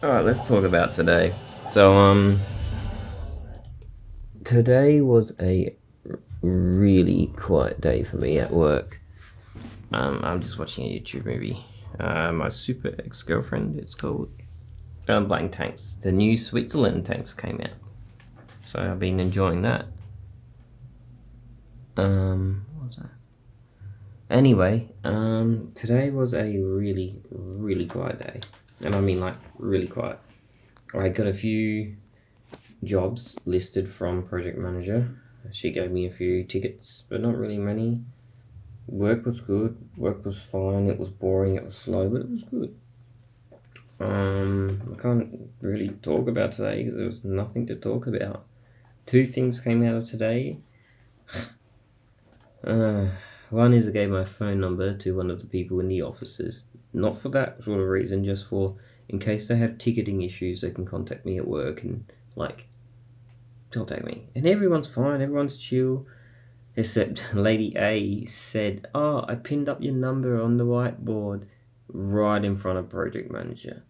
Alright, let's talk about today. So, today was a really quiet day for me at work. I'm just watching a YouTube movie. My super ex-girlfriend, it's called. Blank Tanks. The new Switzerland tanks came out. So I've been enjoying that. What was that? Anyway, today was a really quiet day. And I mean like really quiet. I got a few jobs listed from project manager. She gave me a few tickets, but not really many. Work was good. Work was fine. It was boring. It was slow, but it was good. I can't really talk about today because there was nothing to talk about. Two things came out of today. One is I gave my phone number to one of the people in the offices. Not for that sort of reason, just for in case they have ticketing issues, they can contact me at work and like contact me. And everyone's fine, everyone's chill. Except Lady A said, "Oh, I pinned up your number on the whiteboard right in front of project manager."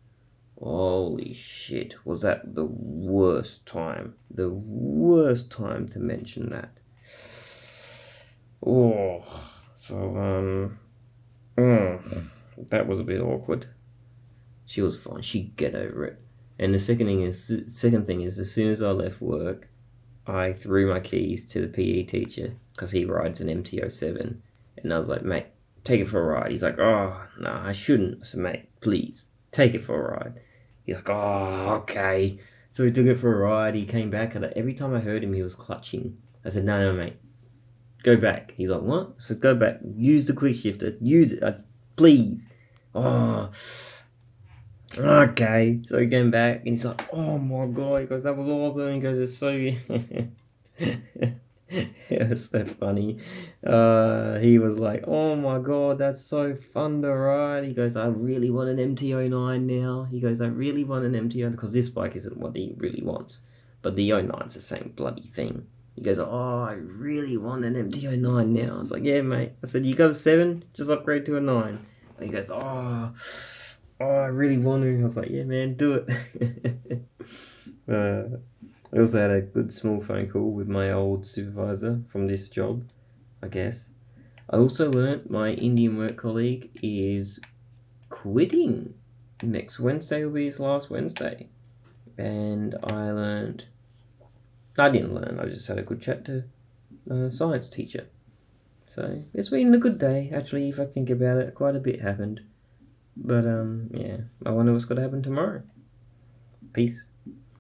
Holy shit, was that the worst time? The worst time to mention that. Oh, so, that was a bit awkward. She was fine, she'd get over it. And the second thing is, as soon as I left work, I threw my keys to the PE teacher because he rides an MT-07. And I was like, mate, take it for a ride. He's like, oh, no, I shouldn't. I said, mate, please, take it for a ride. He's like, oh, okay. So he took it for a ride. He came back, and every time I heard him, he was clutching. I said, no, mate, go back. He's like, what? I said, go back. Use the quick shifter. Use it, please. Oh, okay. So he came back, and he's like, oh my god. He goes, that was awesome. He goes, it's so... It was so funny. He was like, "Oh my god, that's so fun to ride." He goes, "I really want an MT-09 now." He goes, "I really want an MT-09 because this bike isn't what he really wants, but the 09's the same bloody thing." He goes, "Oh, I really want an MT-09 now." I was like, "Yeah, mate." I said, "You got a 7? Just upgrade to a 9." And he goes, I really want to." I was like, "Yeah, man, do it." I also had a good small phone call with my old supervisor from this job, I guess. I also learnt my Indian work colleague is quitting. Next Wednesday will be his last Wednesday. And I didn't learn, I just had a good chat to a science teacher. So it's been a good day, actually, if I think about it. Quite a bit happened. But, yeah, I wonder what's going to happen tomorrow. Peace.